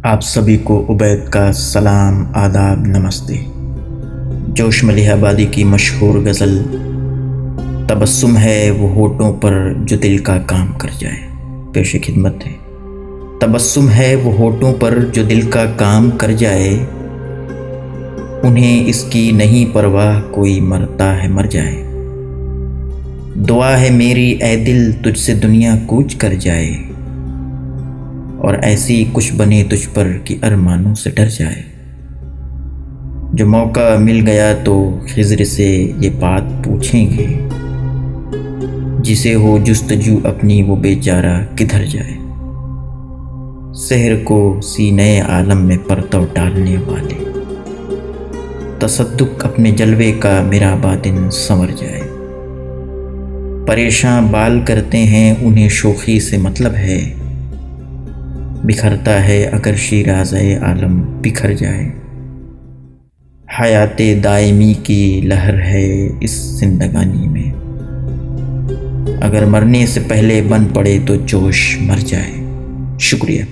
آپ سبھی کو عبید کا سلام، آداب، نمستے۔ جوش ملیح آبادی کی مشہور غزل تبسم ہے وہ ہونٹوں پر جو دل کا کام کر جائے پیش خدمت ہے۔ تبسم ہے وہ ہونٹوں پر جو دل کا کام کر جائے، انہیں اس کی نہیں پرواہ کوئی مرتا ہے مر جائے۔ دعا ہے میری اے دل تجھ سے دنیا کوچ کر جائے، اور ایسی کچھ بنے تجھ پر کہ ارمانوں سے ڈر جائے۔ جو موقع مل گیا تو خضر سے یہ بات پوچھیں گے، جسے ہو جستجو اپنی وہ بیچارہ کدھر جائے۔ سحر کو سینے عالم میں پرتو ڈالنے والے، تصدق اپنے جلوے کا میرا باطن سنور جائے۔ پریشاں بال کرتے ہیں انہیں شوخی سے مطلب ہے، بکھرتا ہے اگر شیرازۂ عالم بکھر جائے۔ حیات دائمی کی لہر ہے اس زندگانی میں، اگر مرنے سے پہلے بن پڑے تو جوش مر جائے۔ شکریہ۔